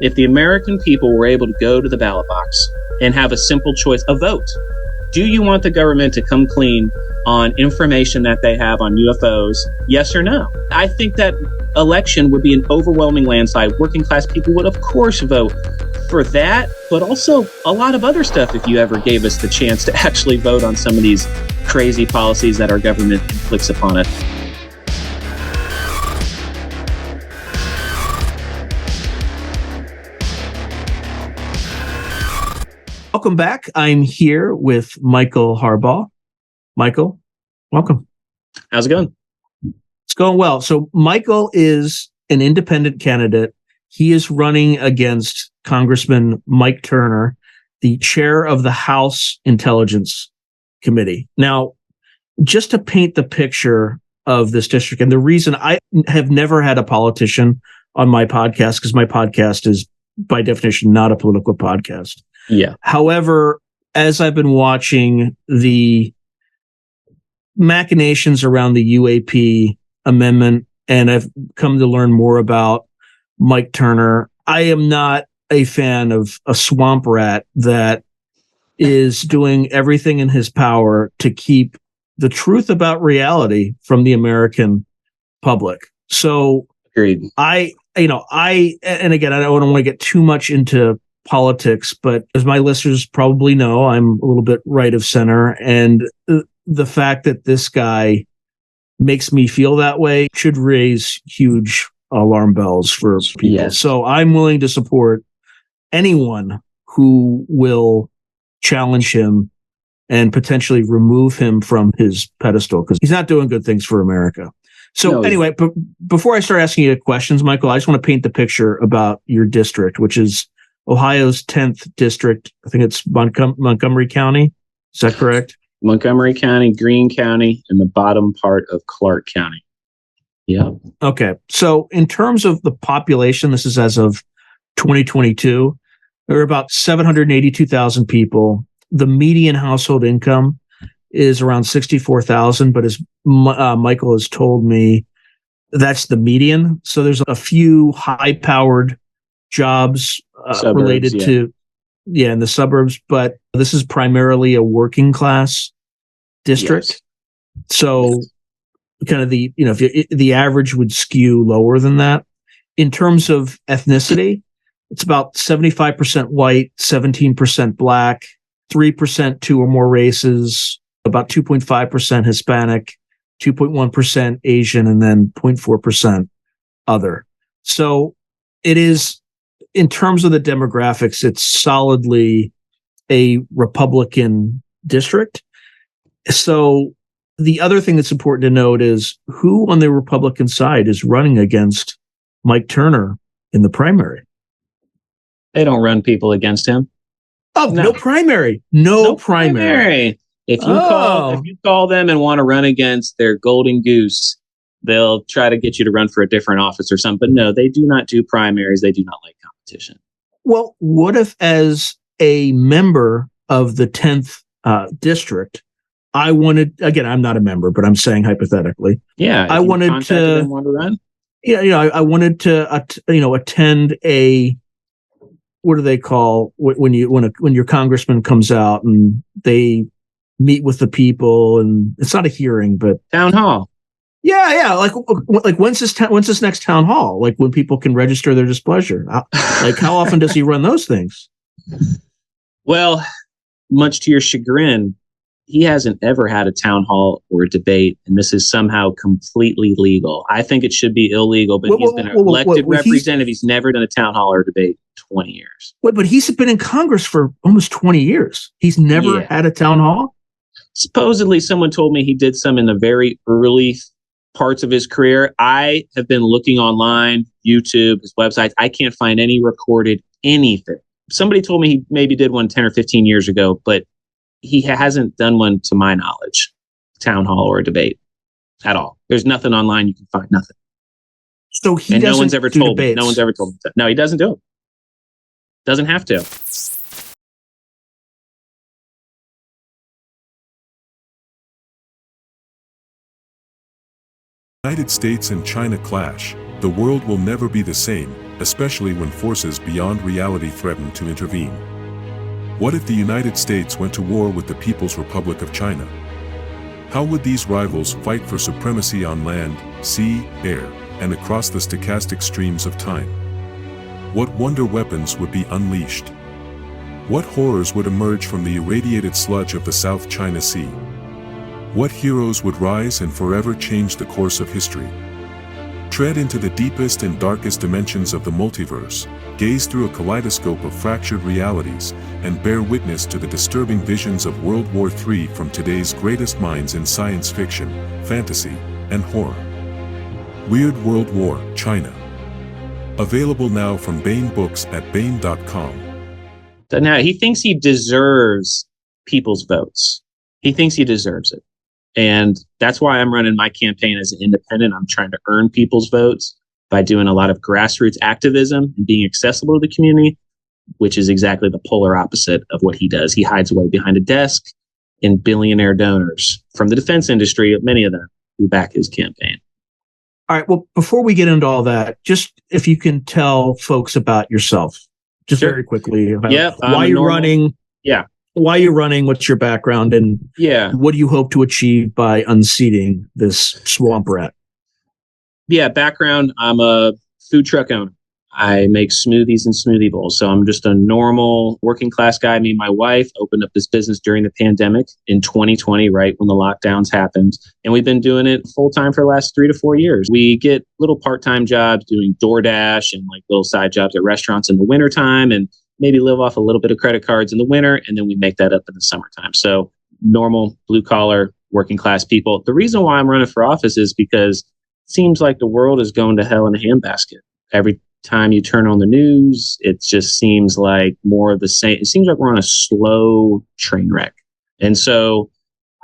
If the American people were able to go to the ballot box and have a simple choice, a vote, do you want the government to come clean on information that they have on UFOs? Yes or no? I think that election would be an overwhelming landslide. Working class people would, of course, vote for that, but also a lot of other stuff if you ever gave us the chance to actually vote on some of these crazy policies that our government inflicts upon us. Welcome back. I'm here with Michael Harbaugh. Michael, welcome. How's it going? It's going well. So Michael is an independent candidate. He is running against Congressman Mike Turner, the chair of the House Intelligence Committee. Now, just to paint the picture of this district, and the reason I have never had a politician on my podcast, because my podcast is by definition not a political podcast. Yeah. However, as I've been watching the machinations around the UAP amendment, and I've come to learn more about Mike Turner, I am not a fan of a swamp rat that is doing everything in his power to keep the truth about reality from the American public. So agreed. And again, I don't want to get too much into politics, but as my listeners probably know, I'm a little bit right of center, and the fact that this guy makes me feel that way should raise huge alarm bells for people. Yes. So I'm willing to support anyone who will challenge him and potentially remove him from his pedestal, because he's not doing good things for America. So anyway, but before I start asking you questions, Michael, I just want to paint the picture about your district, which is Ohio's 10th district. I think it's Montgomery County. Is that correct? Montgomery County, Greene County, and the bottom part of Clark County. Yeah. Okay. So in terms of the population, this is as of 2022, there are about 782,000 people. The median household income is around 64,000, but as Michael has told me, that's the median. So there's a few high-powered jobs related to, in the suburbs, but this is primarily a working class district. Yes. So kind of the average would skew lower than that. In terms of ethnicity, it's about 75% white, 17% black, 3% two or more races, about 2.5% Hispanic, 2.1% Asian, and then 0.4% other. So it is, in terms of the demographics, it's solidly a Republican district. So the other thing that's important to note is who on the Republican side is running against Mike Turner in the primary. They don't run people against him. Oh, no primary. No primary. If you call them and want to run against their golden goose, they'll try to get you to run for a different office or something. But no, they do not do primaries. They do not like competition. Well, what if, as a member of the 10th district, I wanted, again, I'm not a member, but I'm saying hypothetically. Yeah. I wanted to run. Yeah. I wanted to, attend a, what do they call when your congressman comes out and they meet with the people, and it's not a hearing, but town hall. Yeah. Like when's this next town hall? Like when people can register their displeasure. How often does he run those things? Well, much to your chagrin, he hasn't ever had a town hall or a debate, and this is somehow completely legal. I think it should be illegal, but he's been an elected representative. He's never done a town hall or a debate in 20 years. But he's been in Congress for almost 20 years. He's never had a town hall? Supposedly, someone told me he did some in the very early parts of his career. I have been looking online, YouTube, his websites. I can't find any recorded anything. Somebody told me he maybe did one 10 or 15 years ago, but he hasn't done one to my knowledge, town hall or a debate at all. There's nothing online you can find, nothing. So no one's ever told me. No one's ever told me that. No, he doesn't do it. Doesn't have to. United States and China clash. The world will never be the same. especially when forces beyond reality threaten to intervene. What if the United States went to war with the People's Republic of China? How would these rivals fight for supremacy on land, sea, air, and across the stochastic streams of time? What wonder weapons would be unleashed? What horrors would emerge from the irradiated sludge of the South China Sea? What heroes would rise and forever change the course of history? Tread into the deepest and darkest dimensions of the multiverse, gaze through a kaleidoscope of fractured realities, and bear witness to the disturbing visions of World War III from today's greatest minds in science fiction, fantasy, and horror. Weird World War, China. Available now from Bain Books at Bain.com. So now he thinks he deserves people's votes. He thinks he deserves it. And that's why I'm running my campaign as an independent. I'm trying to earn people's votes by doing a lot of grassroots activism and being accessible to the community, which is exactly the polar opposite of what he does. He hides away behind a desk in billionaire donors from the defense industry, many of them who back his campaign. All right. Well, before we get into all that, just if you can tell folks about yourself, just Sure. very quickly, about I'm why a you're normal- running. Yeah. Why you're running, what's your background, and what do you hope to achieve by unseating this swamp rat? Yeah, background, I'm a food truck owner. I make smoothies and smoothie bowls. So I'm just a normal working class guy. Me and my wife opened up this business during the pandemic in 2020, right when the lockdowns happened. And we've been doing it full time for the last 3 to 4 years. We get little part-time jobs doing DoorDash and like little side jobs at restaurants in the wintertime and maybe live off a little bit of credit cards in the winter. And then we make that up in the summertime. So normal blue collar working class people. The reason why I'm running for office is because it seems like the world is going to hell in a handbasket. Every time you turn on the news, it just seems like more of the same. It seems like we're on a slow train wreck. And so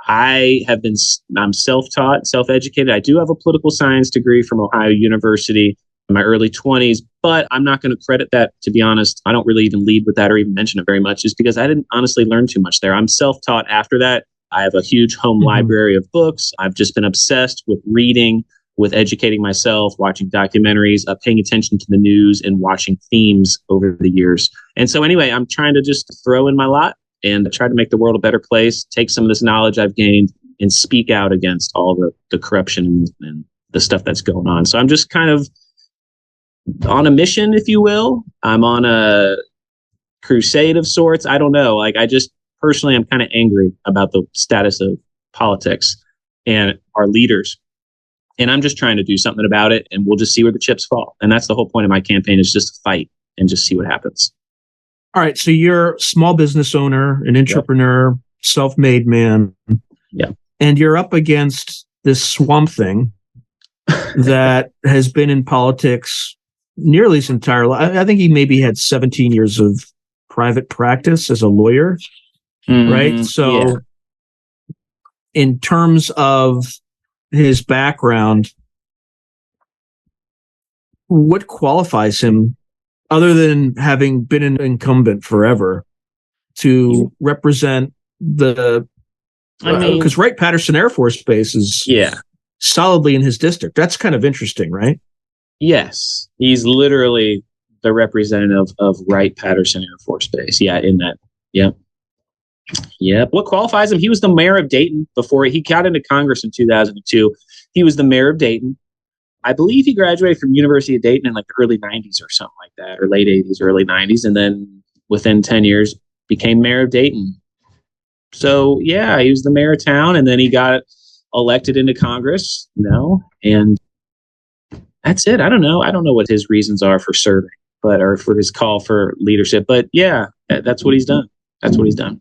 I'm self-taught, self-educated. I do have a political science degree from Ohio University in my early 20s, but I'm not going to credit that, to be honest. I don't really even lead with that or even mention it very much, just because I didn't honestly learn too much there. I'm self-taught after that. I have a huge home library of books. I've just been obsessed with reading, with educating myself, watching documentaries, paying attention to the news, and watching themes over the years. And so anyway, I'm trying to just throw in my lot and try to make the world a better place, take some of this knowledge I've gained and speak out against all the corruption and the stuff that's going on. So I'm just kind of on a mission, if you will. I'm on a crusade of sorts. I don't know. Like, I just personally, I'm kind of angry about the status of politics and our leaders. And I'm just trying to do something about it, and we'll just see where the chips fall. And that's the whole point of my campaign, is just to fight and just see what happens. All right. So you're a small business owner, an entrepreneur, self-made man. Yeah. And you're up against this swamp thing that has been in politics nearly his entire life. I think he maybe had 17 years of private practice as a lawyer, right? So in terms of his background, what qualifies him, other than having been an incumbent forever, to represent the, because Wright-Patterson Air Force Base is solidly in his district. That's kind of interesting, right? Yes. He's literally the representative of Wright-Patterson Air Force Base. Yeah, in that. Yep. Yep. What qualifies him? He was the mayor of Dayton before he got into Congress in 2002. He was the mayor of Dayton. I believe he graduated from University of Dayton in like the early 90s or something like that, or late 80s, early 90s. And then within 10 years became mayor of Dayton. So yeah, he was the mayor of town, and then he got elected into Congress, and that's it. I don't know. I don't know what his reasons are for serving, or for his call for leadership. But yeah, that's what he's done. That's what he's done.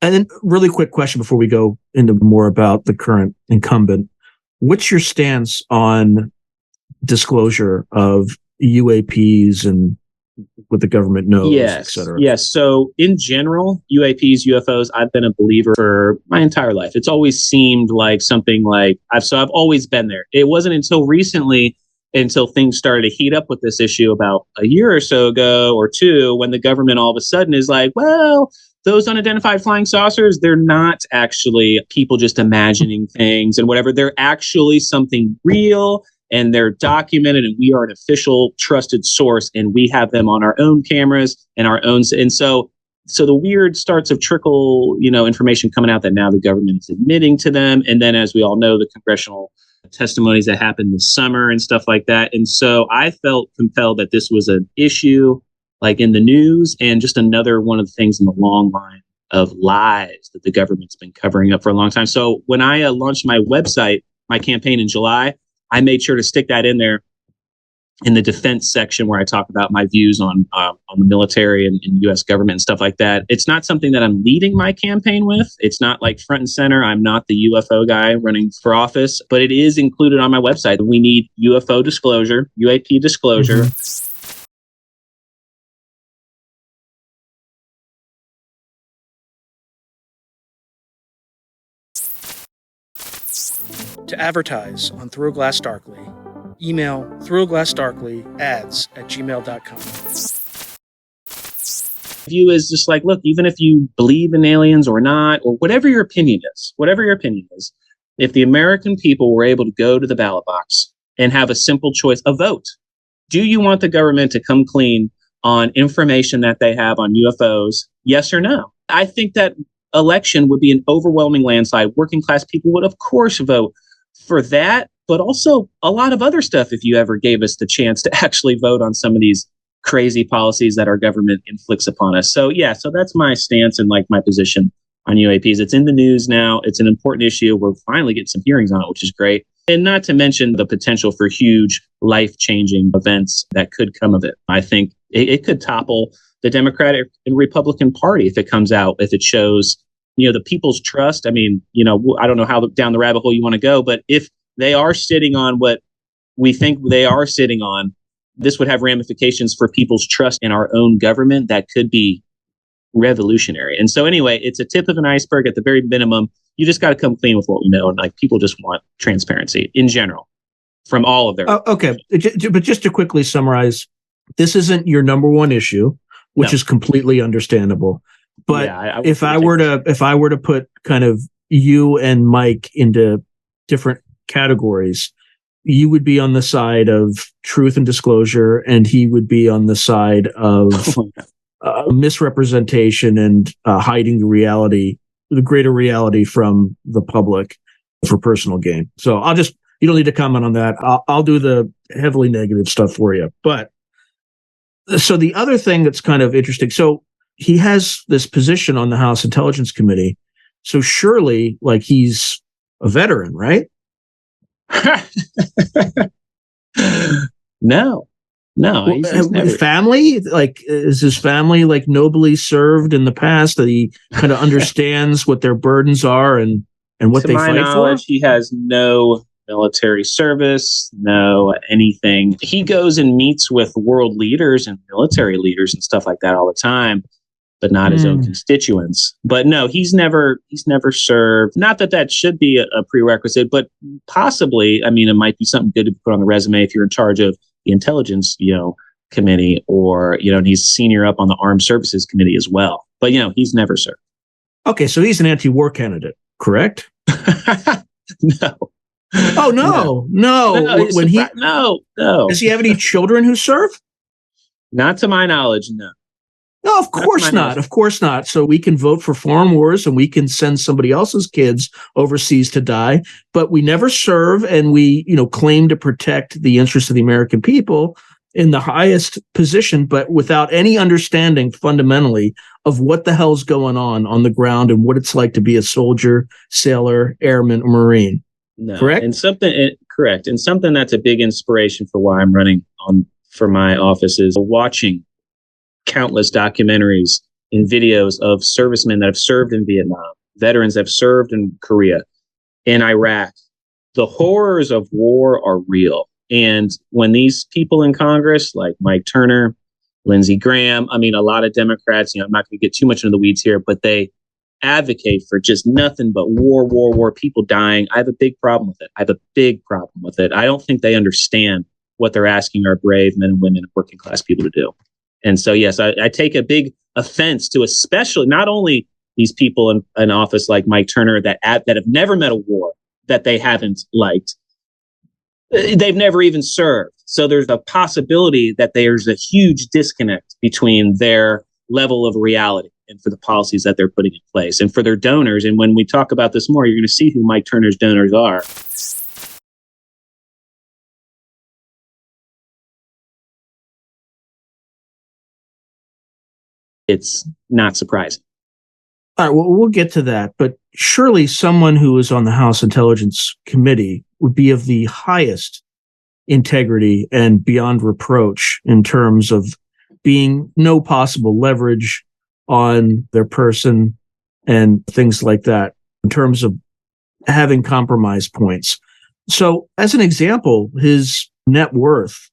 And then really quick question before we go into more about the current incumbent. What's your stance on disclosure of UAPs and what the government knows, et cetera? Yes. So in general, UAPs, UFOs, I've been a believer for my entire life. It's always seemed like something like I've always been there. It wasn't until recently, until things started to heat up with this issue about a year or so ago or two, when the government all of a sudden is like, well, those unidentified flying saucers, they're not actually people just imagining things and whatever. They're actually something real, and they're documented, and we are an official trusted source, and we have them on our own cameras and our own. And so the weird starts of trickle, information coming out that now the government is admitting to them. And then, as we all know, the congressional testimonies that happened this summer and stuff like that. And so I felt compelled that this was an issue like in the news, and just another one of the things in the long line of lies that the government's been covering up for a long time. So when I launched my website, my campaign in July, I made sure to stick that in there in the defense section where I talk about my views on the military and U.S. government and stuff like that. It's not something that I'm leading my campaign with. It's not like front and center. I'm not the UFO guy running for office, but it is included on my website. We need UFO disclosure, UAP disclosure. Mm-hmm. To advertise on Through a Glass Darkly, email throughaglassdarkly@gmail.com. View is just like, look, even if you believe in aliens or not, or whatever your opinion is, if the American people were able to go to the ballot box and have a simple choice, a vote, do you want the government to come clean on information that they have on UFOs? Yes or no? I think that election would be an overwhelming landslide. Working class people would, of course, vote for that, but also a lot of other stuff if you ever gave us the chance to actually vote on some of these crazy policies that our government inflicts upon us. So that's my stance and like my position on UAPs. It's in the news now. It's an important issue. We're finally getting some hearings on it, which is great. And not to mention the potential for huge life-changing events that could come of it. I think it could topple the Democratic and Republican Party if it comes out, if it shows, the people's trust. I mean, I don't know how down the rabbit hole you want to go, but if they are sitting on what we think they are sitting on, this would have ramifications for people's trust in our own government that could be revolutionary. And so anyway, it's a tip of an iceberg at the very minimum. You just got to come clean with what we know. And like people just want transparency in general from all of their. Okay. But just to quickly summarize, this isn't your number one issue, which is completely understandable. But if I were to put kind of you and Mike into different categories, you would be on the side of truth and disclosure, and he would be on the side of misrepresentation and hiding the greater reality from the public for personal gain. So you don't need to comment on that. I'll do the heavily negative stuff for you. But so the other thing that's kind of interesting, so he has this position on the House Intelligence Committee. So surely, like, he's a veteran, right? No. He's never. Family, like, is his family like nobly served in the past, that he kind of understands what their burdens are and what they fight for? He has no military service, no anything. He goes and meets with world leaders and military leaders and stuff like that all the time, but not his own constituents. But no, he's never served. Not that should be a prerequisite, but possibly, I mean, it might be something good to put on the resume if you're in charge of the intelligence, committee, or, and he's senior up on the armed services committee as well. But, he's never served. Okay, so he's an anti-war candidate, correct? No. Oh, no. No. No. Does he have any children who serve? Not to my knowledge, no. No, of course not. Of course not. So we can vote for foreign wars and we can send somebody else's kids overseas to die, but we never serve, and we, claim to protect the interests of the American people in the highest position, but without any understanding fundamentally of what the hell's going on the ground and what it's like to be a soldier, sailor, airman, or Marine. No. Correct? Correct. And something that's a big inspiration for why I'm running for my office is watching countless documentaries and videos of servicemen that have served in Vietnam, veterans that have served in Korea, in Iraq. The horrors of war are real. And when these people in Congress, like Mike Turner, Lindsey Graham, I mean, a lot of Democrats, I'm not going to get too much into the weeds here, but they advocate for just nothing but war, people dying. I have a big problem with it. I don't think they understand what they're asking our brave men and women and working class people to do. And so, yes, I take a big offense to, especially not only these people in office like Mike Turner that have never met a war that they haven't liked. They've never even served. So there's a possibility that there's a huge disconnect between their level of reality and for the policies that they're putting in place and for their donors. And when we talk about this more, you're going to see who Mike Turner's donors are. It's not surprising. All right, well, we'll get to that. But surely someone who is on the House Intelligence Committee would be of the highest integrity and beyond reproach in terms of being no possible leverage on their person and things like that in terms of having compromise points. So as an example, his net worth,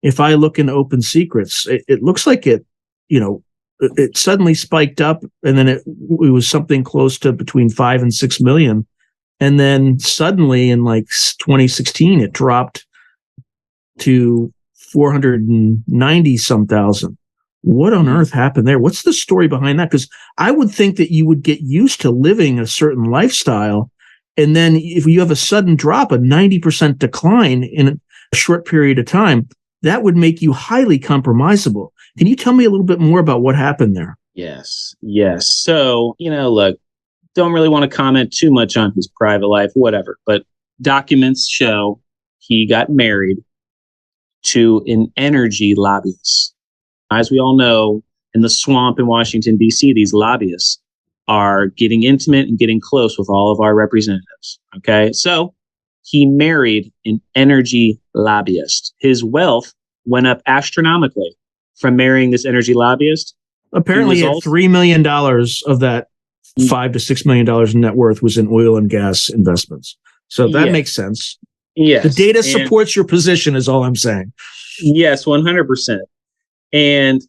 if I look in Open Secrets, it looks like it suddenly spiked up, and then it was something close to between 5 and 6 million. And then suddenly in like 2016, it dropped to 490 some thousand. What on earth happened there? What's the story behind that? Because I would think that you would get used to living a certain lifestyle. And then if you have a sudden drop, a 90% decline in a short period of time, that would make you highly compromisable. Can you tell me a little bit more about what happened there? Yes. So, look, don't really want to comment too much on his private life, whatever, but documents show he got married to an energy lobbyist. As we all know, in the swamp in Washington, D.C., these lobbyists are getting intimate and getting close with all of our representatives. Okay. So he married an energy lobbyist. His wealth went up astronomically from marrying this energy lobbyist. Apparently, $3 million of that $5 to $6 million in net worth was in oil and gas investments. So that makes sense. Yes. The data supports your position is all I'm saying. Yes, 100%. And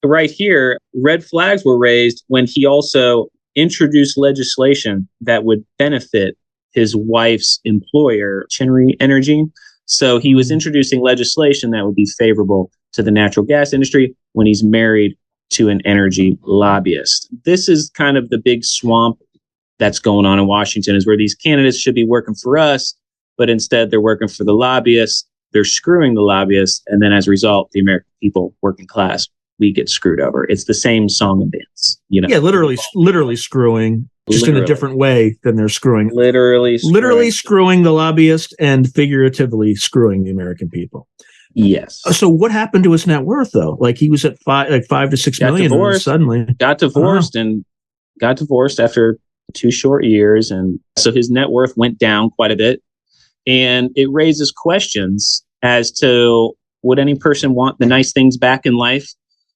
right here, red flags were raised when he also introduced legislation that would benefit his wife's employer, Chinry Energy. So he was introducing legislation that would be favorable to the natural gas industry when he's married to an energy lobbyist. This is kind of the big swamp that's going on in Washington, is where these candidates should be working for us, but instead they're working for the lobbyists. They're screwing the lobbyists. And then as a result, the American people, working class, we get screwed over. It's the same song and dance, Yeah, literally screwing, just in a different way than they're screwing. Literally screwing the lobbyist and figuratively screwing the American people. Yes. So what happened to his net worth though? Like he was at 5 to 6 million and suddenly got divorced after 2 short years. And so his net worth went down quite a bit. And it raises questions as to, would any person want the nice things back in life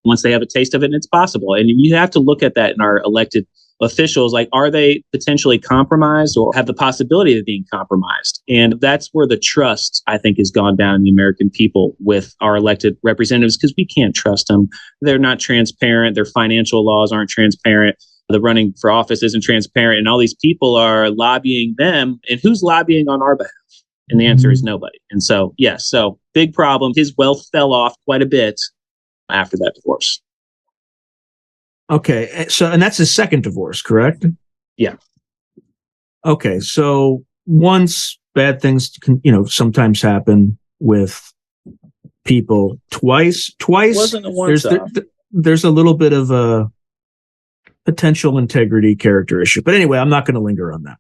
once they have a taste of it? And it's possible. And you have to look at that in our elected officials. Like, are they potentially compromised or have the possibility of being compromised? And that's where the trust, I think, has gone down in the American people with our elected representatives, because we can't trust them. They're not transparent. Their financial laws aren't transparent. The running for office isn't transparent. And all these people are lobbying them. And who's lobbying on our behalf? And the answer is nobody. And so, yes, so big problem. His wealth fell off quite a bit after that divorce. Okay. So, and that's his second divorce, correct? Yeah. Okay. So once bad things can, sometimes happen with people. Twice, wasn't a once-off. There's a little bit of a potential integrity character issue. But anyway, I'm not going to linger on that.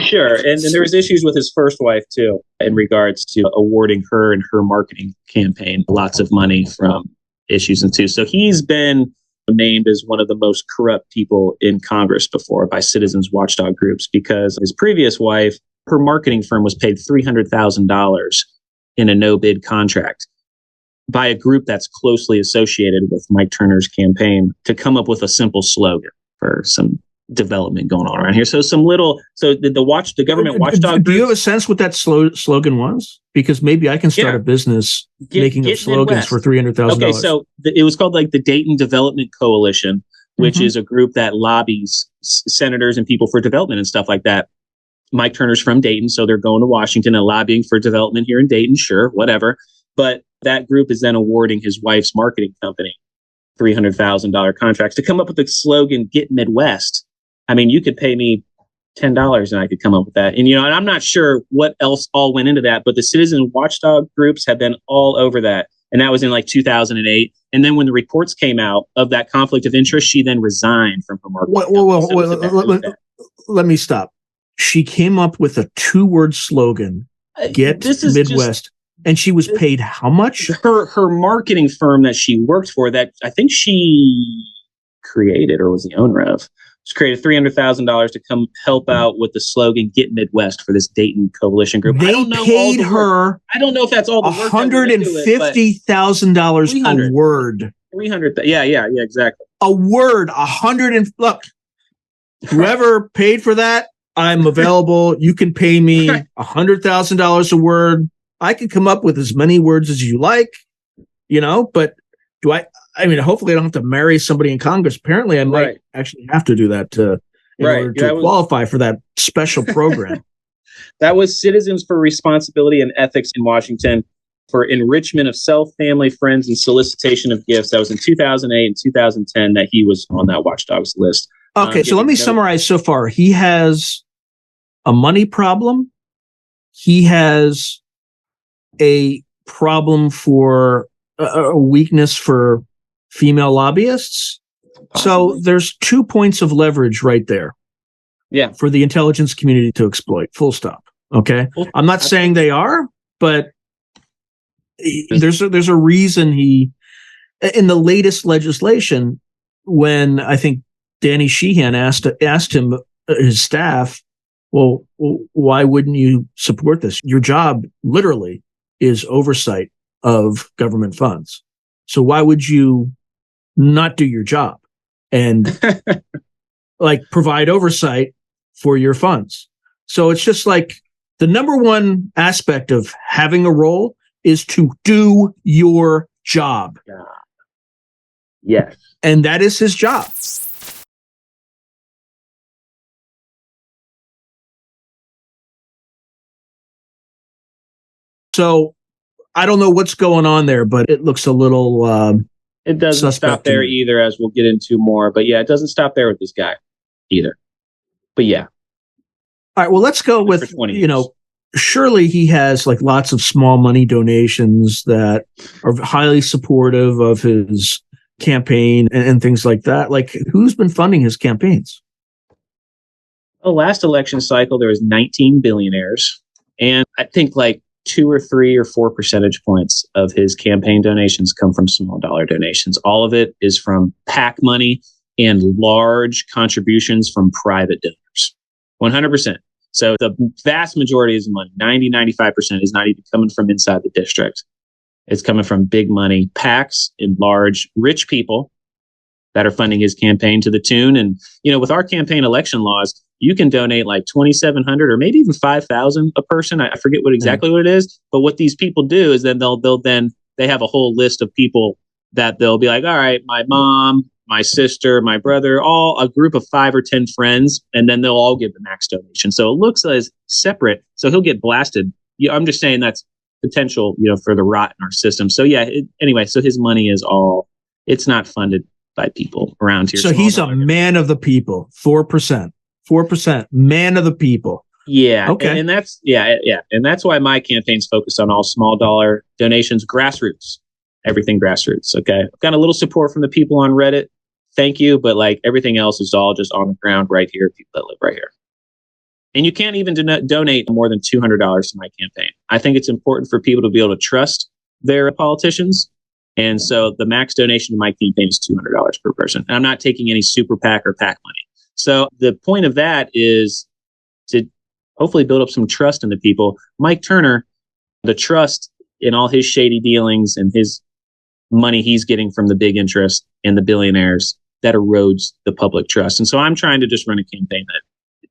Sure. And there was issues with his first wife, too, in regards to awarding her and her marketing campaign lots of money from issues and too. So he's been named as one of the most corrupt people in Congress before by citizens watchdog groups, because his previous wife, her marketing firm was paid $300,000 in a no-bid contract by a group that's closely associated with Mike Turner's campaign to come up with a simple slogan for some development going on around here. So the government watchdog. Do you have a sense what that slogan was? Because maybe I can start a business making up slogans for $300,000. Okay, so it was called like the Dayton Development Coalition, which is a group that lobbies senators and people for development and stuff like that. Mike Turner's from Dayton, so they're going to Washington and lobbying for development here in Dayton. Sure, whatever. But that group is then awarding his wife's marketing company $300,000 contracts to come up with the slogan, "Get Midwest." I mean, you could pay me $10 and I could come up with that. And, and I'm not sure what else all went into that, but the citizen watchdog groups have been all over that. And that was in like 2008. And then when the reports came out of that conflict of interest, she then resigned from her marketing. Let me stop. She came up with a 2-word slogan, Get Midwest. And she was paid how much? Her marketing firm that she worked for, that I think she created or was the owner of, she created $300,000 to come help out with the slogan "Get Midwest" for this Dayton coalition group. They paid her. I don't know if that's all the work. $150,000 a word. 300. Yeah, exactly. A word. Look. Whoever paid for that, I'm available. You can pay me $100,000 a word. I can come up with as many words as you like, but do I mean, hopefully I don't have to marry somebody in Congress. Apparently I might actually have to do that in order to qualify for that special program. That was Citizens for Responsibility and Ethics in Washington for enrichment of self, family, friends, and solicitation of gifts. That was in 2008 and 2010 that he was on that watchdogs list. Okay, so let me summarize so far. He has a money problem. He has a problem for a weakness for female lobbyists. So there's 2 points of leverage right there. Yeah. For the intelligence community to exploit. Full stop. Okay. I'm not saying they are, but there's a reason he, in the latest legislation, when I think Danny Sheehan asked him, his staff, well, why wouldn't you support this? Your job literally is oversight of government funds. So why would you not do your job and provide oversight for your funds? So it's just like the number one aspect of having a role is to do your job. Yes. And that is his job. So I don't know what's going on there, but it looks a little it doesn't stop there either, as we'll get into more. But yeah, it doesn't stop there with this guy either. But yeah. All right, well, let's go with, surely he has lots of small money donations that are highly supportive of his campaign and things like that. Who's been funding his campaigns? The last election cycle, there was 19 billionaires. And I think 2 or 3 or 4 percentage points of his campaign donations come from small dollar donations. All of it is from PAC money and large contributions from private donors. 100%. So the vast majority of his money, 95%, is not even coming from inside the district. It's coming from big money PACs and large rich people that are funding his campaign to the tune. And, with our campaign election laws, you can donate $2,700 or maybe even $5,000 a person. I forget exactly what it is. But what these people do is then they have a whole list of people that they'll be like, all right, my mom, my sister, my brother, all a group of 5 or 10 friends, and then they'll all give the max donation. So it looks as separate. So he'll get blasted. I'm just saying that's potential, for the rot in our system. So yeah, anyway, so his money is it's not funded by people around here. So he's a man of the people, 4%. 4%, man of the people. Yeah. Okay. And that's, yeah. And that's why my campaign's focused on all small dollar donations, grassroots, everything grassroots. Okay. I've got a little support from the people on Reddit. Thank you. But everything else is all just on the ground right here. People that live right here. And you can't even donate more than $200 to my campaign. I think it's important for people to be able to trust their politicians. And so the max donation to my campaign is $200 per person. And I'm not taking any super PAC or PAC money. So the point of that is to hopefully build up some trust in the people. Mike Turner, the trust in all his shady dealings and his money he's getting from the big interest and the billionaires, that erodes the public trust. And so I'm trying to just run a campaign that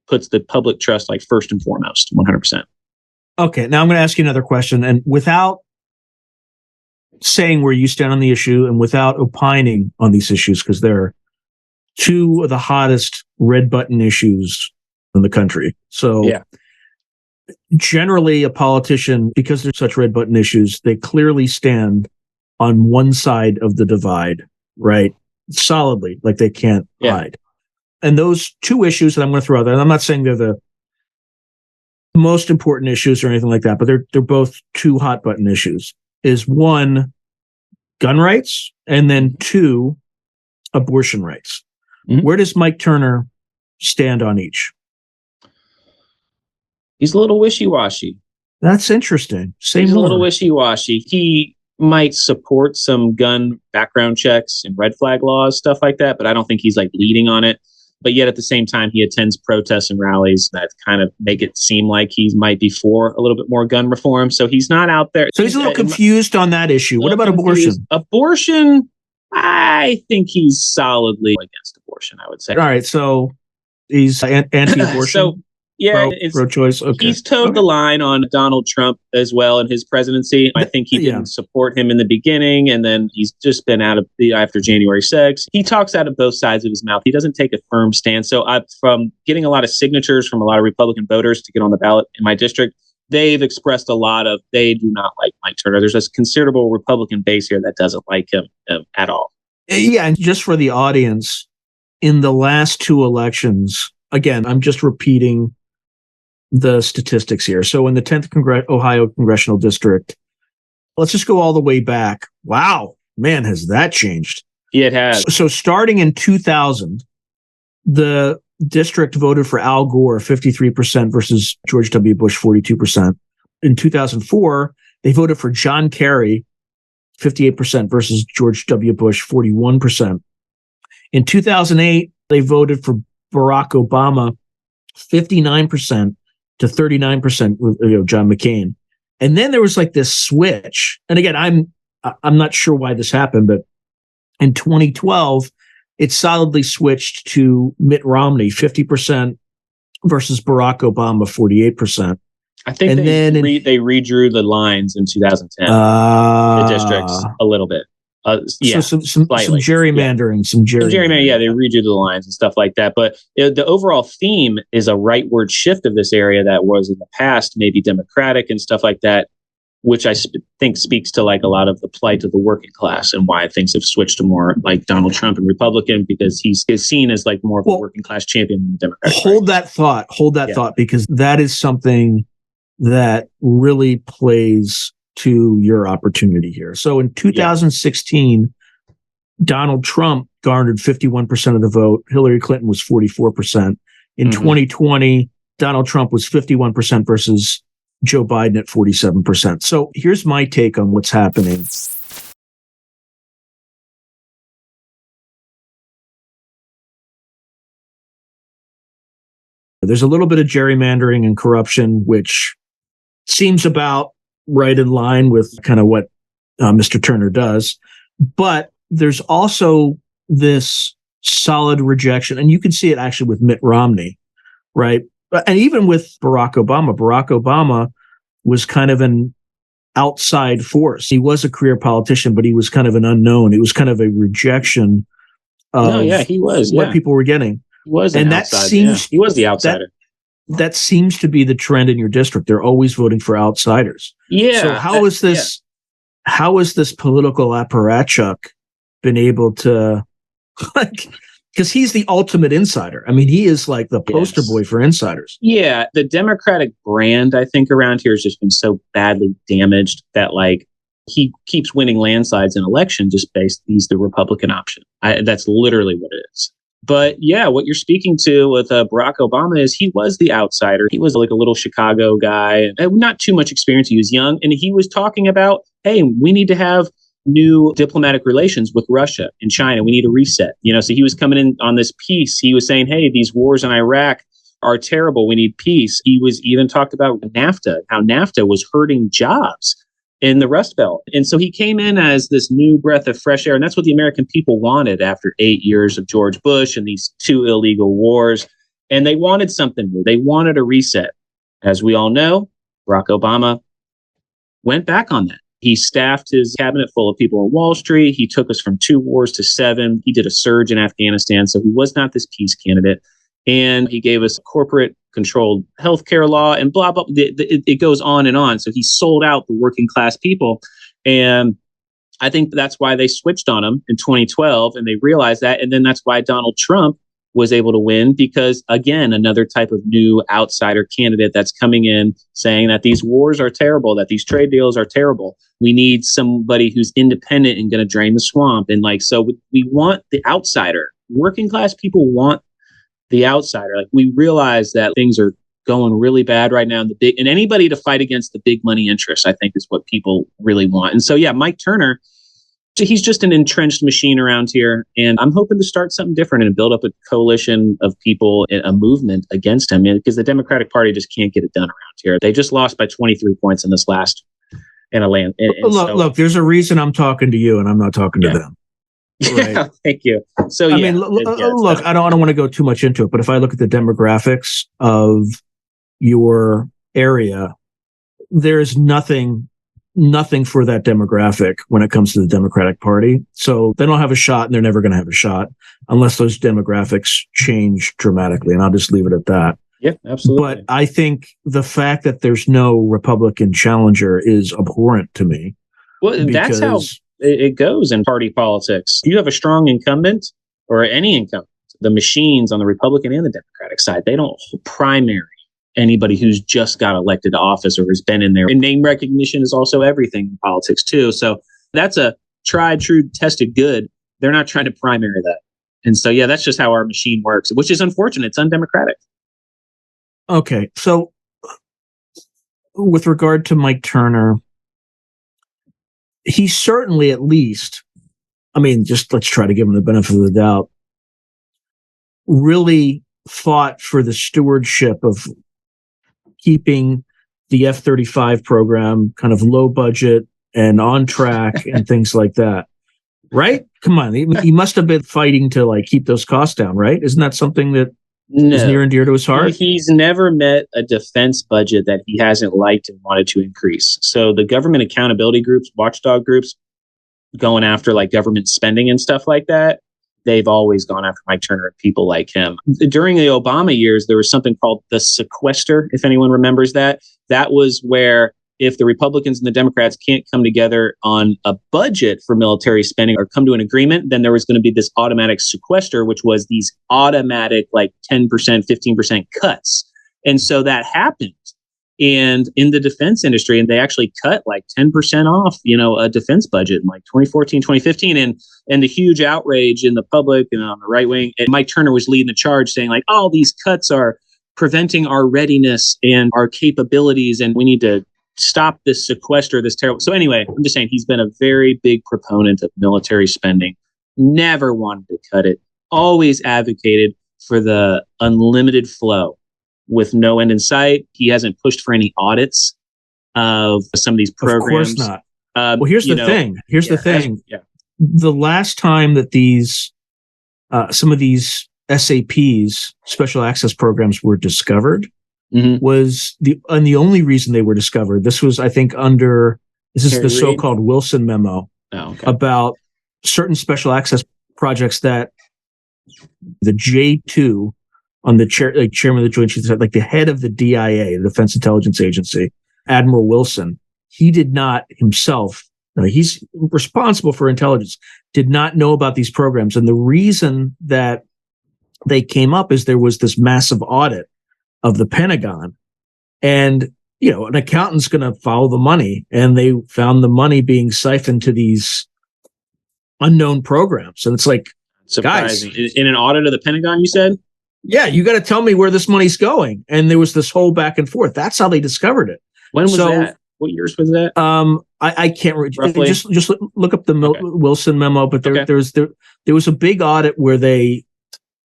puts the public trust first and foremost, 100%. Okay, now I'm going to ask you another question. And without saying where you stand on the issue and without opining on these issues, because they're 2 of the hottest red button issues in the country. So generally a politician, because they're such red button issues, they clearly stand on one side of the divide, right? Solidly, they can't hide. And those two issues that I'm going to throw out there, and I'm not saying they're the most important issues or anything like that, but they're both two hot button issues, is one, gun rights, and then two, abortion rights. Mm-hmm. Where does Mike Turner stand on each? He's a little wishy-washy. That's interesting. He's a little wishy-washy. He might support some gun background checks and red flag laws, stuff like that, but I don't think he's like leading on it. But yet at the same time, he attends protests and rallies that kind of make it seem like he might be for a little bit more gun reform. So he's not out there. So he's a little confused on that issue. What about abortion? Abortion, I think he's solidly against abortion, I would say. All right. So he's anti-abortion. So, yeah, pro-choice. Okay. He's towed the line on Donald Trump as well in his presidency. I think he didn't support him in the beginning, and then he's just been out of after January 6th. He talks out of both sides of his mouth. He doesn't take a firm stance. So from getting a lot of signatures from a lot of Republican voters to get on the ballot in my district, they've expressed they do not like Mike Turner. There's a considerable Republican base here that doesn't like him at all. Yeah, and just for the audience, in the last two elections, again, I'm just repeating the statistics here. So in the 10th Ohio Congressional District, let's just go all the way back. Wow, man, has that changed? Yeah, it has. So starting in 2000, the district voted for Al Gore 53% versus George W. Bush 42%. In 2004, they voted for John Kerry 58% versus George W. Bush 41%. In 2008, they voted for Barack Obama 59% to 39% with John McCain. And then there was like this switch. And again, I'm not sure why this happened, but in 2012, it solidly switched to Mitt Romney, 50% versus Barack Obama, 48%. I think they redrew the lines in 2010, the districts a little bit. So some gerrymandering, some gerrymandering. Yeah, they redo the lines and stuff like that. But the overall theme is a rightward shift of this area that was in the past maybe Democratic and stuff like that, which I think speaks to like a lot of the plight of the working class and why things have switched to more like Donald Trump and Republican, because he's seen as like more of a working class champion than the Democratic. Hold that thought, because that is something that really plays to your opportunity here. So in 2016, Donald Trump garnered 51% of the vote. Hillary Clinton was 44%. In 2020, Donald Trump was 51% versus Joe Biden at 47%. So here's my take on what's happening. There's a little bit of gerrymandering and corruption, which seems about right in line with kind of what Mr. Turner does. But there's also this solid rejection, and you can see it actually with Mitt Romney, right? And even with Barack Obama was kind of an outside force. He was a career politician, but he was kind of an unknown. It was kind of a rejection of what people were getting. He was he was the outsider. That seems to be the trend in your district. They're always voting for outsiders. Yeah. So how is this? Yeah. How is this political apparatchik been able to, like, because he's the ultimate insider. I mean, he is like the poster boy for insiders. Yeah, the Democratic brand, I think, around here has just been so badly damaged that like he keeps winning landslides in elections just based he's the Republican option. That's literally what it is. But yeah, what you're speaking to with Barack Obama is he was the outsider. He was like a little Chicago guy, not too much experience. He was young, and he was talking about, hey, we need to have new diplomatic relations with Russia and China. We need a reset. So he was coming in on this peace. He was saying, hey, these wars in Iraq are terrible. We need peace. He was even talked about NAFTA, how NAFTA was hurting jobs in the Rust Belt. And so he came in as this new breath of fresh air. And that's what the American people wanted after 8 years of George Bush and these 2 illegal wars. And they wanted something new. They wanted a reset. As we all know, Barack Obama went back on that. He staffed his cabinet full of people on Wall Street. He took us from 2 wars to 7. He did a surge in Afghanistan. So he was not this peace candidate. And he gave us corporate controlled healthcare law and blah, blah. It goes on and on. So he sold out the working class people. And I think that's why they switched on him in 2012. And they realized that. And then that's why Donald Trump was able to win because, again, another type of new outsider candidate that's coming in saying that these wars are terrible, that these trade deals are terrible. We need somebody who's independent and going to drain the swamp. And like, so we want the outsider. Working class people want the outsider. Like, we realize that things are going really bad right now. And anybody to fight against the big money interests, I think, is what people really want. And so, yeah, Mike Turner, he's just an entrenched machine around here. And I'm hoping to start something different and build up a coalition of people, a movement against him, because the Democratic Party just can't get it done around here. They just lost by 23 points in this last in a land. Look, there's a reason I'm talking to you and I'm not talking to them. Right? Yeah, thank you. So, I mean, look, I don't want to go too much into it, but if I look at the demographics of your area, there's nothing for that demographic when it comes to the Democratic Party. So they don't have a shot, and they're never going to have a shot unless those demographics change dramatically. And I'll just leave it at that. Yeah, absolutely. But I think the fact that there's no Republican challenger is abhorrent to me. Well, that's how it goes in party politics. You have a strong incumbent or any incumbent. The machines on the Republican and the Democratic side, they don't primary anybody who's just got elected to office or has been in there. And name recognition is also everything in politics too. So that's a tried, true, tested good. They're not trying to primary that. And so, yeah, that's just how our machine works, which is unfortunate. It's undemocratic. Okay. So with regard to Mike Turner, he certainly, at least, I mean, just let's try to give him the benefit of the doubt, really fought for the stewardship of keeping the F-35 program kind of low budget and on track and things like that. Right? Come on. He must have been fighting to like keep those costs down, right? Isn't that something that is near and dear to his heart? He's never met a defense budget that he hasn't liked and wanted to increase. So the government accountability groups, watchdog groups, going after like government spending and stuff like that, they've always gone after Mike Turner and people like him. During the Obama years, there was something called the sequester, if anyone remembers that. That was where if the Republicans and the Democrats can't come together on a budget for military spending or come to an agreement, then there was going to be this automatic sequester, which was these automatic like 10%, 15% cuts. And so that happened. And in the defense industry, and they actually cut like 10% off, a defense budget in like 2014, 2015. And the huge outrage in the public and on the right wing. And Mike Turner was leading the charge saying like, all these cuts are preventing our readiness and our capabilities. And we need to stop this sequester, this terrible. So anyway, I'm just saying he's been a very big proponent of military spending, never wanted to cut it, always advocated for the unlimited flow with no end in sight. He hasn't pushed for any audits of some of these programs. Of course not. Well, here's the thing. Here's the thing. The last time that these, some of these SAPs, special access programs, were discovered, was the only reason they were discovered. This was, I think, this is the so-called Wilson memo about certain special access projects that the J2 on the chairman of the Joint Chiefs, like the head of the DIA, the Defense Intelligence Agency, Admiral Wilson, he did not himself, he's responsible for intelligence, did not know about these programs. And the reason that they came up is there was this massive audit of the Pentagon, and an accountant's going to follow the money, and they found the money being siphoned to these unknown programs. And it's like, surprising. Guys, in an audit of the Pentagon, you said? Yeah, you got to tell me where this money's going. And there was this whole back and forth. That's how they discovered it. When was that? What years was that? I can't remember. Just look up the Wilson memo. But there was a big audit where they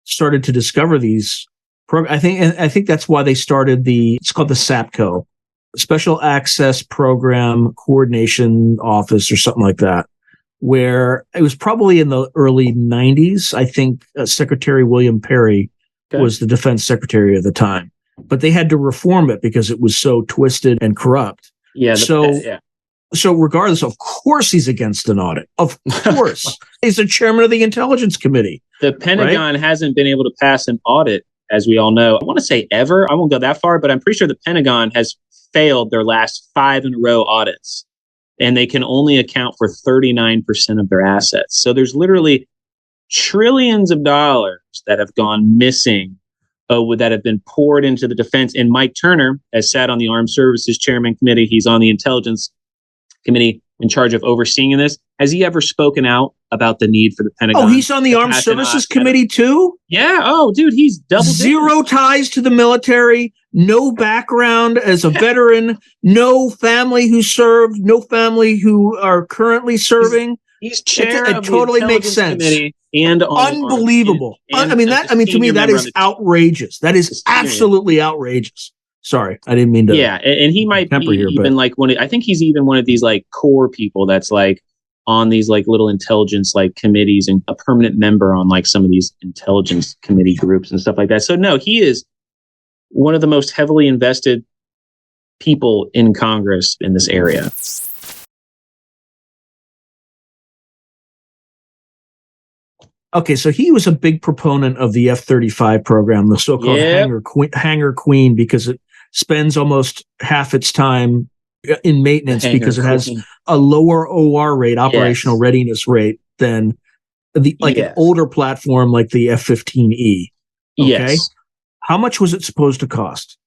started to discover these programs. I think that's why they started it's called the SAPCO, Special Access Program Coordination Office, or something like that, where it was probably in the early 90s. I think Secretary William Perry was the defense secretary at the time, but they had to reform it because it was so twisted and corrupt. So regardless, of course, he's against an audit. Of course, he's the chairman of the Intelligence Committee. The Pentagon hasn't been able to pass an audit, as we all know. I want to say ever. I won't go that far, but I'm pretty sure the Pentagon has failed their last 5 in a row audits, and they can only account for 39% of their assets. So there's literally trillions of dollars that have gone missing, that have been poured into the defense. And Mike Turner has sat on the Armed Services Chairman Committee. He's on the Intelligence Committee in charge of overseeing this. Has he ever spoken out about the need for the Pentagon? Oh, he's on the Armed Services Committee too? Yeah. Oh, dude, he's double zero ties to the military, no background as a veteran, no family who served, no family who are currently serving. He's chair it of totally the makes sense. And unbelievable. To me, that is outrageous. That is absolutely outrageous. Sorry, I didn't mean to. Yeah, and he might be here, even like I think he's even one of these like core people that's like on these like little intelligence like committees and a permanent member on like some of these intelligence committee groups and stuff like that. So no, he is one of the most heavily invested people in Congress in this area. Okay, so he was a big proponent of the F-35 program, the so-called Hangar Queen, because it spends almost half its time in maintenance because it has a lower OR rate, operational readiness rate, than an older platform like the F-15E. Okay, yes. How much was it supposed to cost?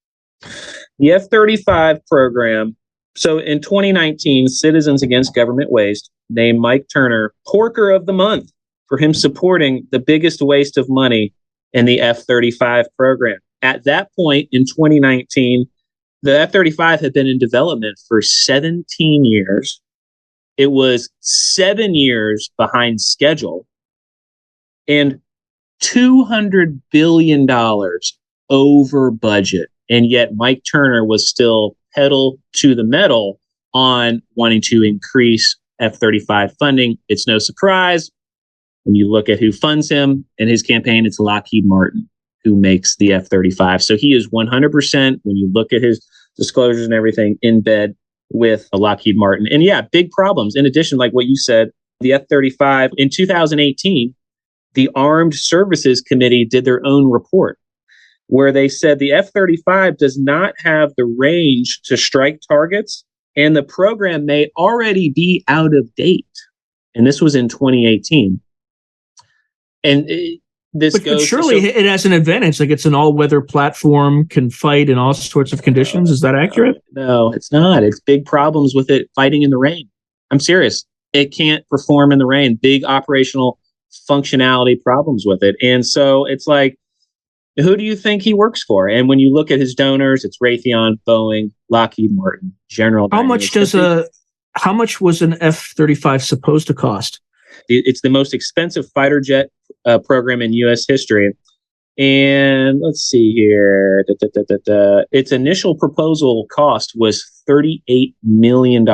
The F-35 program. So in 2019, Citizens Against Government Waste named Mike Turner Porker of the Month for him supporting the biggest waste of money in the F-35 program. At that point in 2019, the F-35 had been in development for 17 years. It was 7 years behind schedule and $200 billion over budget. And yet Mike Turner was still pedal to the metal on wanting to increase F-35 funding. It's no surprise when you look at who funds him and his campaign, it's Lockheed Martin who makes the F-35. So he is 100%, when you look at his disclosures and everything, in bed with Lockheed Martin. And yeah, big problems. In addition, like what you said, the F-35 in 2018, the Armed Services Committee did their own report where they said the F-35 does not have the range to strike targets and the program may already be out of date. And this was in 2018. And but surely it has an advantage. Like, it's an all-weather platform, can fight in all sorts of conditions. Is that accurate? No, it's not. It's big problems with it fighting in the rain. I'm serious. It can't perform in the rain. Big operational functionality problems with it. And so it's like, who do you think he works for? And when you look at his donors, it's Raytheon, Boeing, Lockheed Martin, General Dynamics. How much was an F-35 supposed to cost? It's the most expensive fighter jet program in U.S. history. And let's see here. Its initial proposal cost was $38 million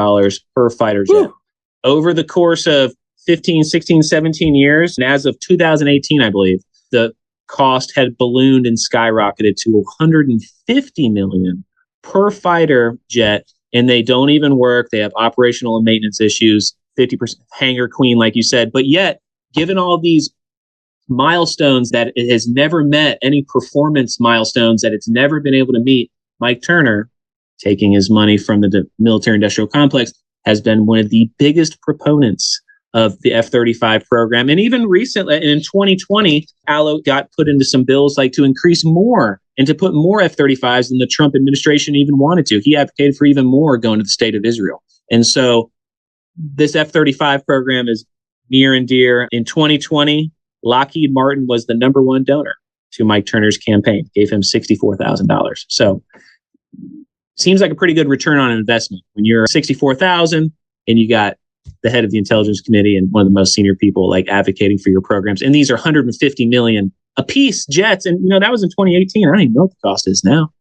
per fighter jet. Whew. Over the course of 15, 16, 17 years, and as of 2018, I believe, the cost had ballooned and skyrocketed to $150 million per fighter jet, and they don't even work. They have operational and maintenance issues. 50% Hangar Queen, like you said. But yet, given all these milestones that it has never met, any performance milestones that it's never been able to meet, Mike Turner, taking his money from the military-industrial complex, has been one of the biggest proponents of the F-35 program. And even recently, in 2020, ALLO got put into some bills like to increase more and to put more F-35s than the Trump administration even wanted to. He advocated for even more going to the state of Israel. And so this F-35 program is near and dear. In 2020, Lockheed Martin was the number one donor to Mike Turner's campaign, gave him $64,000. So seems like a pretty good return on investment when you're $64,000 and you got the head of the Intelligence Committee and one of the most senior people like advocating for your programs. And these are $150 million a piece jets. And, that was in 2018. I don't even know what the cost is now.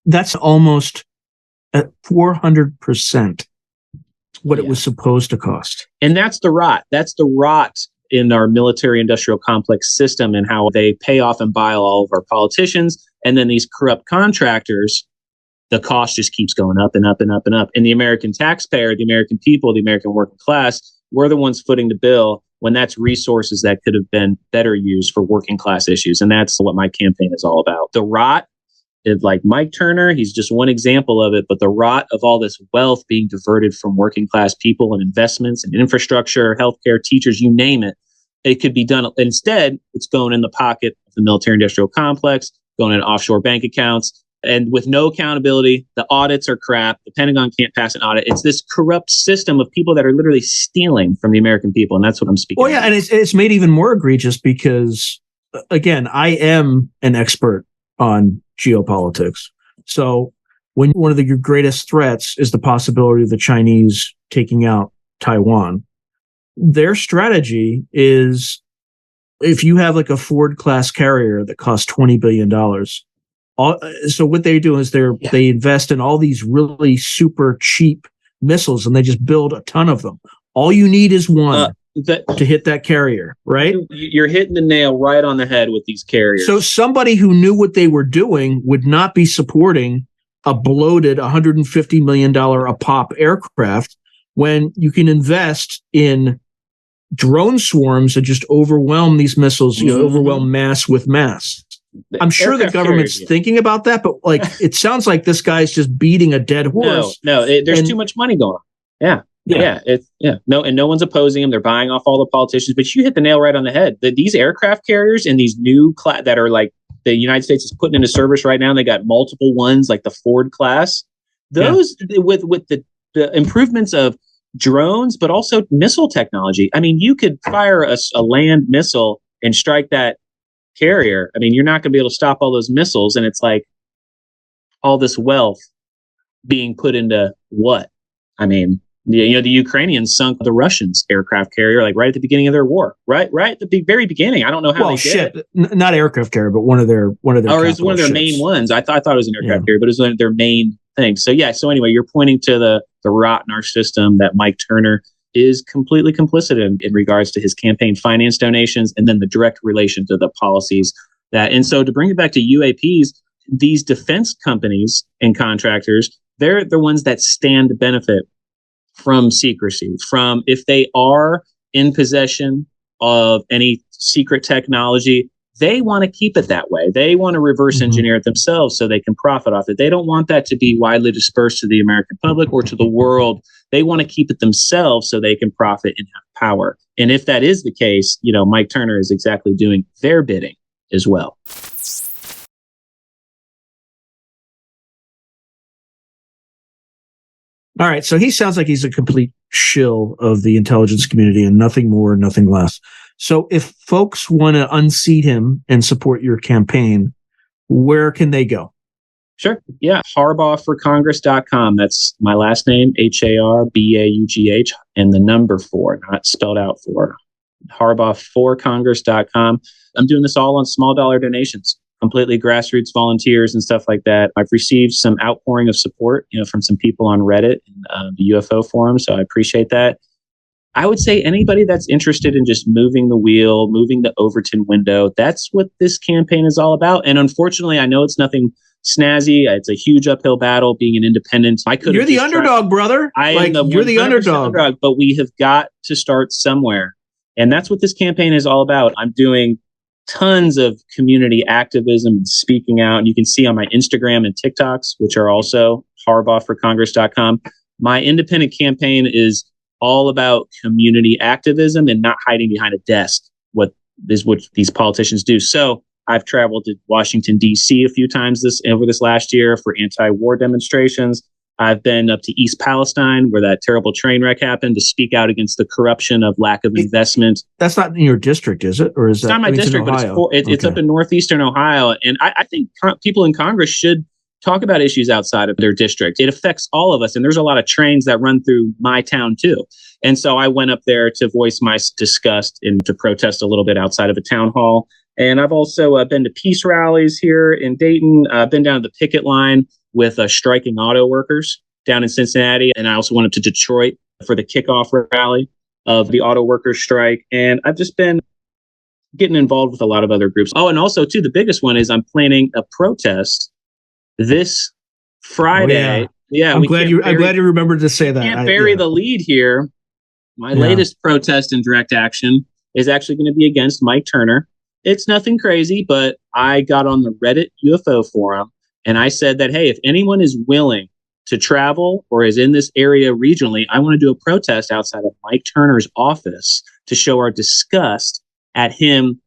That's almost at 400% what it was supposed to cost. And that's the rot. That's the rot in our military industrial complex system and how they pay off and buy all of our politicians. And then these corrupt contractors, the cost just keeps going up and up and up and up. And the American taxpayer, the American people, the American working class, we're the ones footing the bill when that's resources that could have been better used for working class issues. And that's what my campaign is all about. The rot is like Mike Turner. He's just one example of it. But the rot of all this wealth being diverted from working class people and investments and infrastructure, healthcare, teachers, you name it. It could be done. Instead, it's going in the pocket of the military industrial complex, going in offshore bank accounts, and with no accountability. The audits are crap. The Pentagon can't pass an audit. It's this corrupt system of people that are literally stealing from the American people. And that's what I'm speaking Well, yeah, about. and it's made even more egregious because, again, I am an expert on geopolitics. So when one of the greatest threats is the possibility of the Chinese taking out Taiwan, their strategy is, if you have like a Ford class carrier that costs $20 billion, so what they do is they invest in all these really super cheap missiles and they just build a ton of them. All you need is one to hit that carrier, right? You're hitting the nail right on the head with these carriers. So somebody who knew what they were doing would not be supporting a bloated $150 million a pop aircraft when you can invest in drone swarms and just overwhelm these missiles, overwhelm mass with mass. I'm sure the government's thinking about that, but like it sounds like this guy's just beating a dead horse. There's too much money going on. No one's opposing him. They're buying off all the politicians. But you hit the nail right on the head. These aircraft carriers and these new that are like the United States is putting into service right now. And they got multiple ones like the Ford class. Those with the improvements of drones, but also missile technology. I mean, you could fire a land missile and strike that carrier. I mean, you're not going to be able to stop all those missiles. And it's like all this wealth being put into what? I mean, the Ukrainians sunk the Russians' aircraft carrier like right at the beginning of their war, right at the very beginning. I don't know how they did it. Not aircraft carrier, but one of their or it's one of their main ones. I thought it was an aircraft carrier, but it was one of their main things. So anyway, you're pointing to the rot in our system that Mike Turner is completely complicit in regards to his campaign finance donations and then the direct relation to the policies and so to bring it back to UAPs, these defense companies and contractors, they're the ones that stand to benefit from secrecy, from if they are in possession of any secret technology, they want to keep it that way. They want to reverse engineer it themselves so they can profit off it. They don't want that to be widely dispersed to the American public or to the world. They want to keep it themselves so they can profit and have power. And if that is the case, Mike Turner is exactly doing their bidding as well. All right. So he sounds like he's a complete shill of the intelligence community and nothing more, nothing less. So if folks want to unseat him and support your campaign, where can they go? Sure. Yeah. HarbaughForCongress.com. That's my last name, HARBAUGH, and the number 4, not spelled out 4. HarbaughForCongress.com. I'm doing this all on small dollar donations, completely grassroots volunteers and stuff like that. I've received some outpouring of support, from some people on Reddit and the UFO forum. So I appreciate that. I would say anybody that's interested in just moving the wheel, moving the Overton window, that's what this campaign is all about. And unfortunately, I know it's nothing snazzy. It's a huge uphill battle being an independent. You're the underdog, brother. You're the underdog. But we have got to start somewhere. And that's what this campaign is all about. I'm doing tons of community activism and speaking out. And you can see on my Instagram and TikToks, which are also HarbaughForCongress.com. My independent campaign is all about community activism and not hiding behind a desk, what these politicians do. So I've traveled to Washington, D.C. a few times over this last year for anti-war demonstrations. I've been up to East Palestine, where that terrible train wreck happened, to speak out against the corruption of lack of investment. That's not in your district, is it? Or is it's not my district, but it's up in northeastern Ohio. And I think people in Congress should talk about issues outside of their district. It affects all of us. And there's a lot of trains that run through my town, too. And so I went up there to voice my disgust and to protest a little bit outside of a town hall. And I've also been to peace rallies here in Dayton. I've been down to the picket line with striking auto workers down in Cincinnati. And I also went up to Detroit for the kickoff rally of the auto workers strike. And I've just been getting involved with a lot of other groups. Oh, and also, too, the biggest one is I'm planning a protest this Friday. Oh, yeah. I'm glad you remembered to say that. Can't bury the lead here. My latest protest and direct action is actually going to be against Mike Turner. It's nothing crazy, but I got on the Reddit UFO forum and I said that, hey, if anyone is willing to travel or is in this area regionally, I want to do a protest outside of Mike Turner's office to show our disgust at him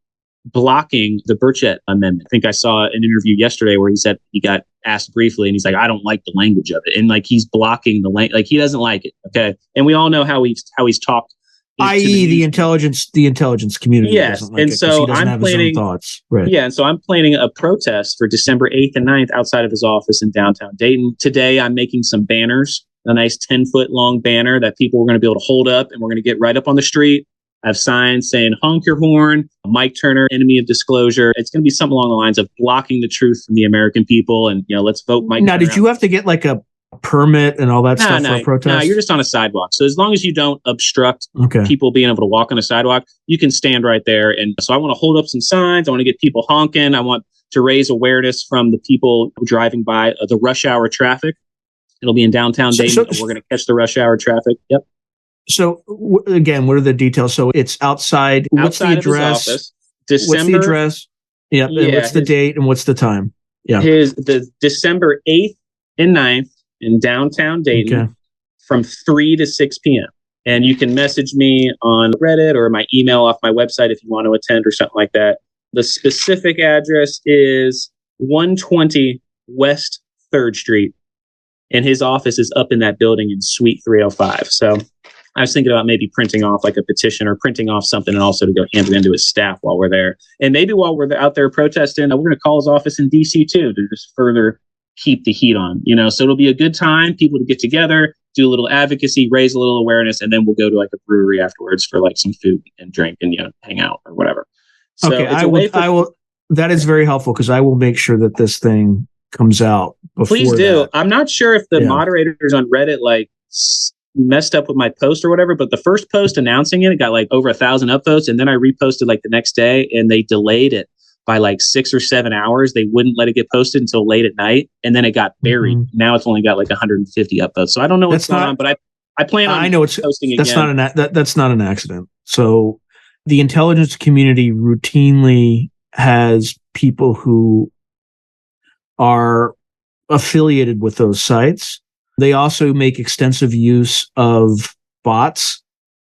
blocking the Burchett Amendment. I think I saw an interview yesterday where he said he got asked briefly and he's like, I don't like the language of it. And like, he's blocking the language, like he doesn't like it. Okay. And we all know how he's talked. I.e. the intelligence community. Yes. Like and so I'm planning thoughts. Right. Yeah. And so I'm planning a protest for December 8th and 9th outside of his office in downtown Dayton. Today, I'm making some banners, a nice 10-foot long banner that people are going to be able to hold up, and we're going to get right up on the street. I have signs saying honk your horn, Mike Turner, enemy of disclosure. It's going to be something along the lines of blocking the truth from the American people. And, let's vote Mike Turner. Now, did you have to get like a permit and all that stuff for a protest? No, you're just on a sidewalk. So as long as you don't obstruct people being able to walk on a sidewalk, you can stand right there. And so I want to hold up some signs. I want to get people honking. I want to raise awareness from the people driving by the rush hour traffic. It'll be in downtown Dayton. We're going to catch the rush hour traffic. Yep. So again, what are the details? So it's outside. What's the address? What's the address? Yep. And what's the date and what's the time? Yeah. The December 8th and 9th in downtown Dayton from 3 to 6 p.m. And you can message me on Reddit or my email off my website if you want to attend or something like that. The specific address is 120 West 3rd Street. And his office is up in that building in Suite 305. So I was thinking about maybe printing off like a petition or printing off something and also to go hand it into his staff while we're there. And maybe while we're out there protesting, we're going to call his office in DC too to just further keep the heat on, So it'll be a good time, people to get together, do a little advocacy, raise a little awareness, and then we'll go to like a brewery afterwards for like some food and drink and, hang out or whatever. So I will. That is very helpful because I will make sure that this thing comes out before Please do. that. I'm not sure if the moderators on Reddit messed up with my post or whatever, but the first post announcing it got like over 1,000 upvotes, and then I reposted like the next day, and they delayed it by like 6 or 7 hours. They wouldn't let it get posted until late at night, and then it got buried. Now it's only got like 150 upvotes. So I don't know what's going on, but I plan on posting again. That's not an accident. So the intelligence community routinely has people who are affiliated with those sites. They also make extensive use of bots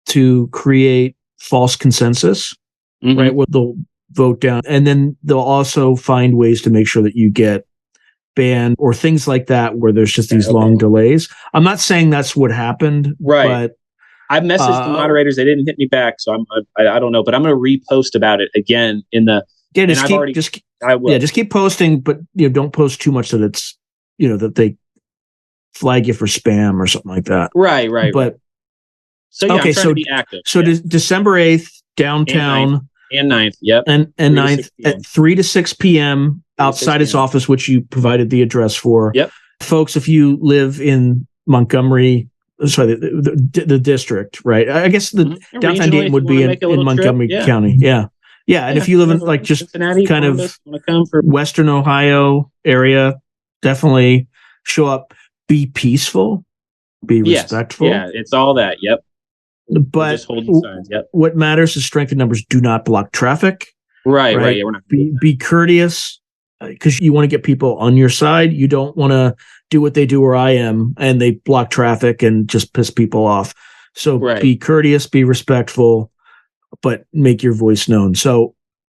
to create false consensus, right? Where they'll vote down, and then they'll also find ways to make sure that you get banned or things like that, where there's just these long delays. I'm not saying that's what happened, right? But I've messaged the moderators; they didn't hit me back, so I don't know. But I'm going to repost about it again in the. Yeah, just keep posting, but don't post too much that it's that they flag you for spam or something like that. Right. But so I'm trying to be active. So December 8th, downtown and 9th, yep, and 9th at 3 to 6 p.m. outside his office, which you provided the address for. Yep, folks, if you live in Montgomery. Sorry, the district, right? I guess the downtown Dayton would be in Montgomery County. Yeah, and if you live in like just Cincinnati, kind of Western Ohio area, definitely show up. Be peaceful, be respectful. Yeah, it's all that. Yep. But just holding signs. Yep. What matters is strength in numbers. Do not block traffic. Right. Yeah, we're not. Be courteous because you want to get people on your side. You don't want to do what they do where I am and they block traffic and just piss people off. So be courteous, be respectful, but make your voice known. So,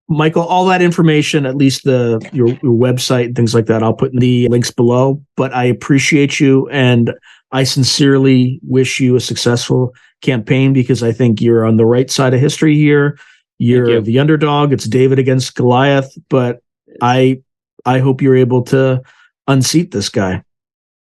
Michael, all that information, at least your website and things like that, I'll put in the links below. But I appreciate you, and I sincerely wish you a successful campaign because I think you're on the right side of history here. You're the underdog. It's David against Goliath, but I hope you're able to unseat this guy.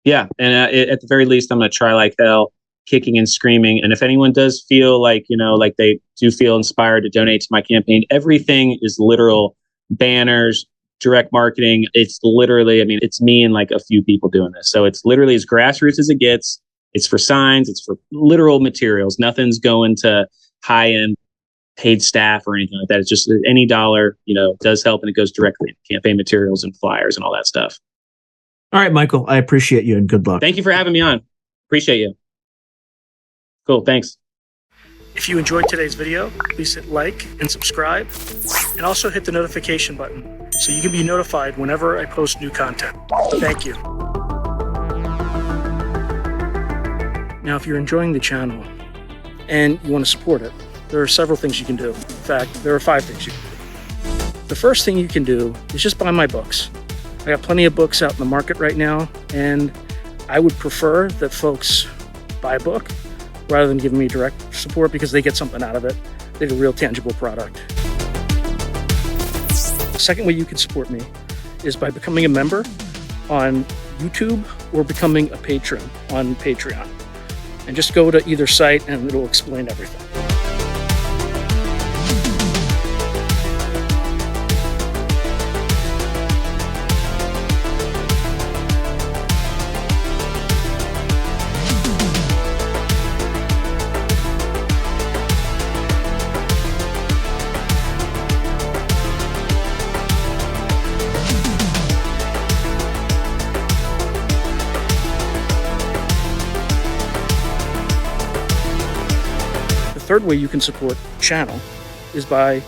Yeah, and at the very least, I'm going to try like hell, kicking and screaming. And if anyone does feel like, like they do feel inspired to donate to my campaign, everything is literal banners, direct marketing. It's literally, it's me and like a few people doing this. So it's literally as grassroots as it gets. It's for signs. It's for literal materials. Nothing's going to high-end paid staff or anything like that. It's just any dollar, does help, and it goes directly into campaign materials and flyers and all that stuff. All right, Michael, I appreciate you and good luck. Thank you for having me on. Appreciate you. Cool. Thanks. If you enjoyed today's video, please hit like and subscribe, and also hit the notification button so you can be notified whenever I post new content. Thank you. Now, if you're enjoying the channel and you want to support it, There are several things you can do. In fact, there are 5 things you can do. The first thing you can do is just buy my books. I got plenty of books out in the market right now, and I would prefer that folks buy a book rather than giving me direct support, because they get something out of it. They get a real tangible product. The second way you can support me is by becoming a member on YouTube or becoming a patron on Patreon. And just go to either site and it'll explain everything. The third way you can support the channel is by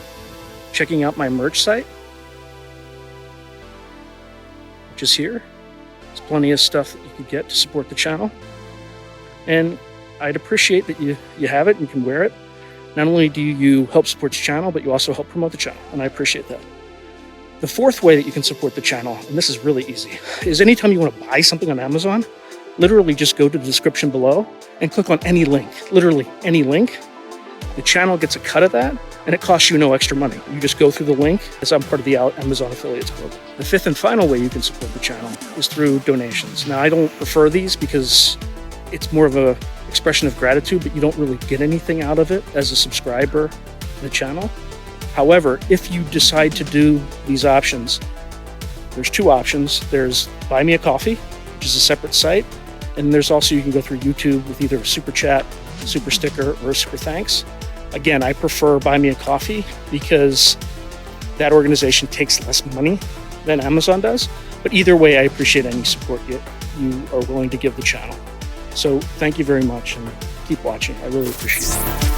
checking out my merch site, which is here. There's plenty of stuff that you can get to support the channel. And I'd appreciate that you have it and you can wear it. Not only do you help support the channel, but you also help promote the channel, and I appreciate that. The fourth way that you can support the channel, and this is really easy, is anytime you want to buy something on Amazon, literally just go to the description below and click on any link, literally any link. The channel gets a cut of that, and it costs you no extra money. You just go through the link, as I'm part of the Amazon Affiliates Club. The fifth and final way you can support the channel is through donations. Now, I don't prefer these because it's more of an expression of gratitude, but you don't really get anything out of it as a subscriber to the channel. However, if you decide to do these options, there's 2 options. There's Buy Me a Coffee, which is a separate site, and there's also, you can go through YouTube with either a super chat, super sticker, or a super thanks. Again, I prefer Buy Me a Coffee because that organization takes less money than Amazon does. But either way, I appreciate any support you are willing to give the channel. So thank you very much, and keep watching. I really appreciate it.